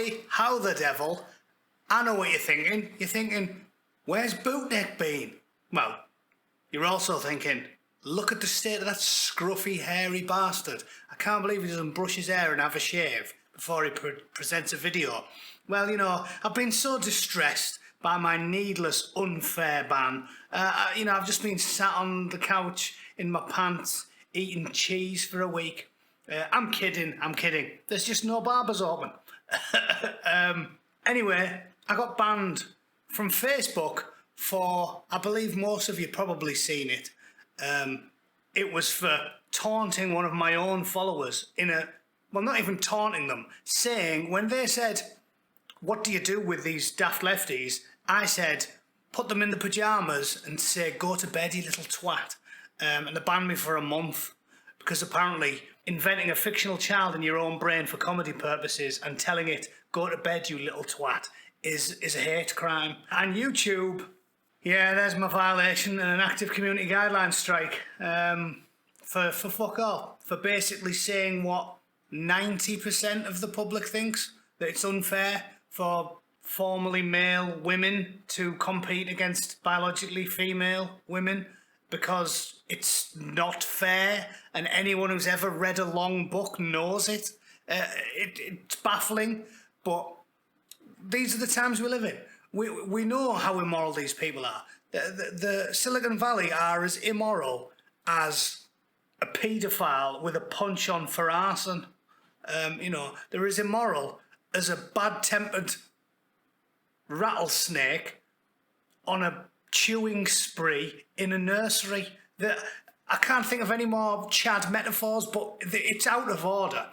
Oi, how the devil? I know what you're thinking. You're thinking, where's Bootneck been? Well, you're also thinking, look at the state of that scruffy, hairy bastard. I can't believe he doesn't brush his hair and have a shave before he presents a video. Well, you know, I've been so distressed by my needless, unfair ban. I've just been sat on the couch in my pants, eating cheese for a week. I'm kidding. There's just no barbers open. Anyway, I got banned from Facebook for, I believe most of you probably seen it. It was for taunting one of my own followers not even taunting them, saying, when they said, what do you do with these daft lefties? I said, put them in the pyjamas and say, go to bed, you little twat. And they banned me for a month because apparently inventing a fictional child in your own brain for comedy purposes and telling it, go to bed, you little twat, is a hate crime. And YouTube, yeah, there's my violation and an active community guidelines strike for fuck all. For basically saying what 90% of the public thinks, that it's unfair for formerly male women to compete against biologically female women because it's not fair, and anyone who's ever read a long book knows it. It's baffling, but these are the times we live in. We know how immoral these people are. The Silicon Valley are as immoral as a paedophile with a punch-on for arson. They're as immoral as a bad-tempered rattlesnake on a chewing spree in a nursery. I can't think of any more Chad metaphors, but it's out of order.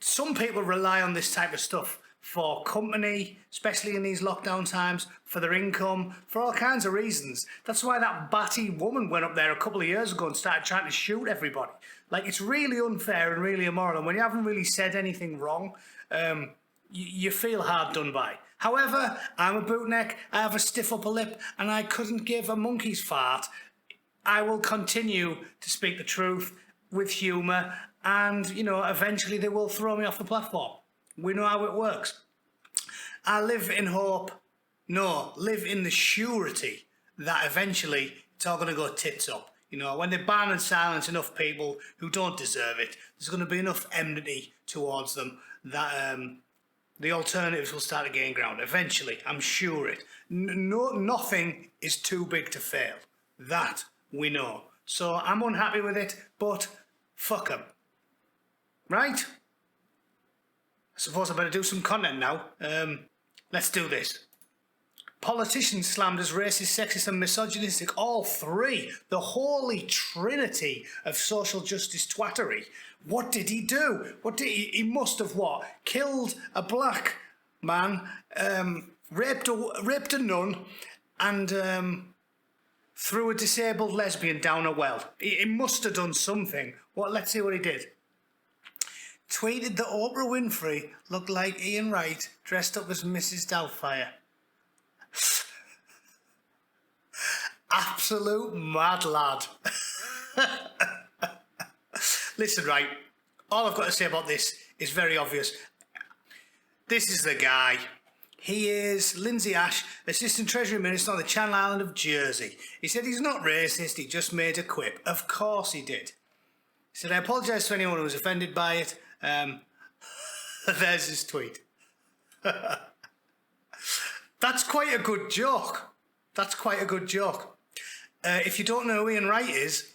Some people rely on this type of stuff for company, especially in these lockdown times, for their income, for all kinds of reasons. That's why that batty woman went up there a couple of years ago and started trying to shoot everybody. Like, it's really unfair and really immoral, and when you haven't really said anything wrong, you feel hard done by. However, I'm a bootneck, I have a stiff upper lip, and I couldn't give a monkey's fart. I will continue to speak the truth with humour, and, eventually they will throw me off the platform. We know how it works. I live in the surety that eventually it's all going to go tits up. When they ban and silence enough people who don't deserve it, there's going to be enough enmity towards them that the alternatives will start to gain ground. Eventually, I'm sure it. Nothing is too big to fail. That we know. So I'm unhappy with it, but fuck 'em. Right? I suppose I better do some content now. Let's do this. Politicians slammed as racist, sexist and misogynistic, all three. The holy trinity of social justice twattery. What did he do? He must have what? Killed a black man, raped a nun, and threw a disabled lesbian down a well. He must have done something. Let's see what he did. Tweeted that Oprah Winfrey looked like Ian Wright dressed up as Mrs. Doubtfire. Absolute mad lad. Listen, right, all I've got to say about this is very obvious. This is the guy. He is Lindsay Ash, Assistant Treasury Minister on the Channel Island of Jersey. He said he's not racist, he just made a quip. Of course he did. He said, I apologise to anyone who was offended by it. There's his tweet. That's quite a good joke. If you don't know who Ian Wright is,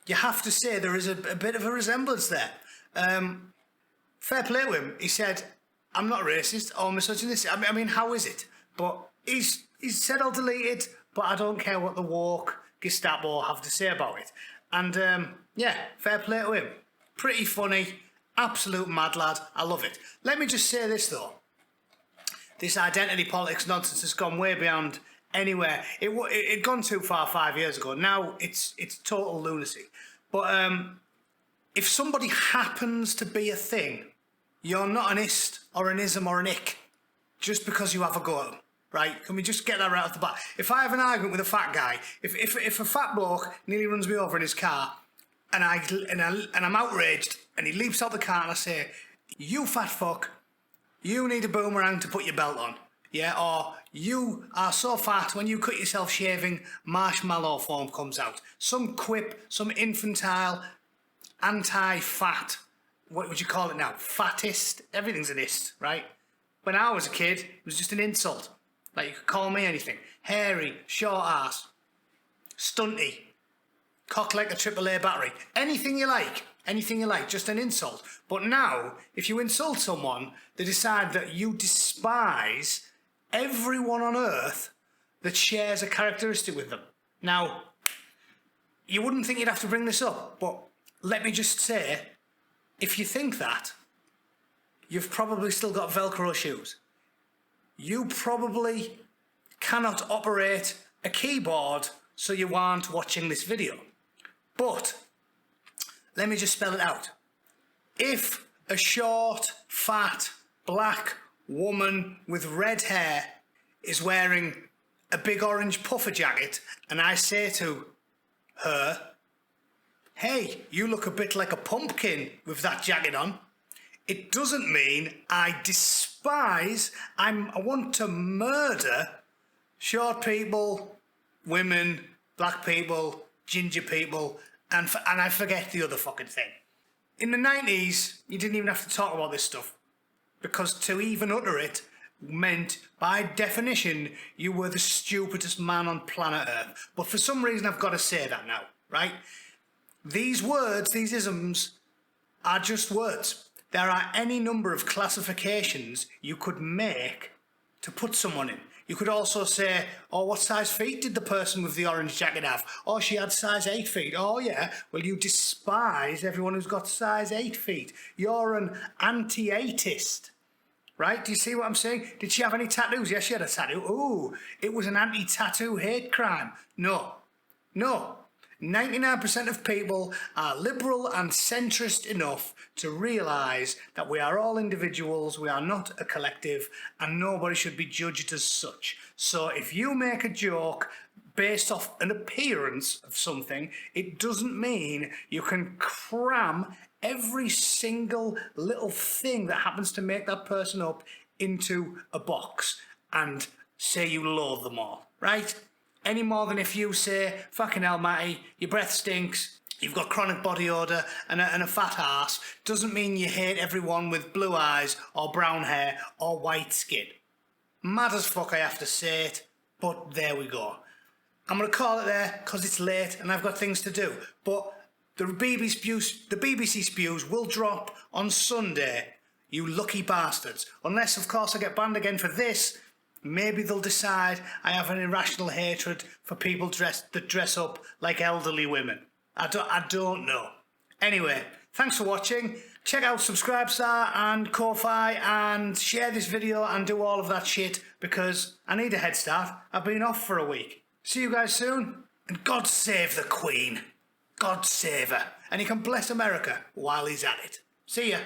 you have to say there is a bit of a resemblance there. Fair play to him. He said, I'm not racist or misogynistic. I mean, how is it? But he's said I'll delete it, but I don't care what the woke Gestapo have to say about it. And fair play to him. Pretty funny. Absolute mad lad. I love it. Let me just say this though. This identity politics nonsense has gone way beyond anywhere. It gone too far 5 years ago. Now it's total lunacy. But if somebody happens to be a thing, you're not an ist or an ism or an ick just because you have a go at them, right? Can we just get that right off the bat? If I have an argument with a fat guy, if a fat bloke nearly runs me over in his car, and I'm outraged, and he leaps out the car, and I say, You fat fuck, you need a boomerang to put your belt on. Yeah, or you are so fat when you cut yourself shaving, marshmallow foam comes out. Some quip, some infantile, anti-fat, what would you call it now? Fattest? Everything's an ist, right? When I was a kid, it was just an insult. Like, you could call me anything. Hairy, short ass, stunty, cock like a AAA battery. Anything you like, just an insult. But now, if you insult someone, they decide that you despise everyone on earth that shares a characteristic with them. Now, you wouldn't think you'd have to bring this up, but let me just say, if you think that, you've probably still got Velcro shoes. You probably cannot operate a keyboard, so you aren't watching this video. But let me just spell it out. If a short, fat, black woman with red hair is wearing a big orange puffer jacket and I say to her, hey, you look a bit like a pumpkin with that jacket on, it doesn't mean I despise, I want to murder short people, women, black people, ginger people, and I forget the other fucking thing. In the 90s, you didn't even have to talk about this stuff, because to even utter it meant, by definition, you were the stupidest man on planet Earth. But for some reason, I've got to say that now, right? These words, these isms, are just words. There are any number of classifications you could make to put someone in. You could also say, oh, what size feet did the person with the orange jacket have? Oh, she had size 8 feet. Oh, yeah. Well, you despise everyone who's got size 8 feet. You're an anti-8ist. Right? Do you see what I'm saying? Did she have any tattoos? Yes, she had a tattoo. Ooh, it was an anti-tattoo hate crime. No. 99% of people are liberal and centrist enough to realise that we are all individuals, we are not a collective, and nobody should be judged as such. So if you make a joke based off an appearance of something, it doesn't mean you can cram every single little thing that happens to make that person up into a box and say you loathe them all, right? Any more than if you say, fucking hell, Matty, your breath stinks, you've got chronic body odour and a fat arse, doesn't mean you hate everyone with blue eyes or brown hair or white skin. Mad as fuck, I have to say it, but there we go. I'm going to call it there because it's late and I've got things to do. But the BBC spews will drop on Sunday, you lucky bastards. Unless, of course, I get banned again for this. Maybe they'll decide I have an irrational hatred for people that dress up like elderly women. I don't know. Anyway, thanks for watching. Check out Subscribestar and Ko-Fi and share this video and do all of that shit because I need a head start. I've been off for a week. See you guys soon. And God save the Queen. God save her. And he can bless America while he's at it. See ya.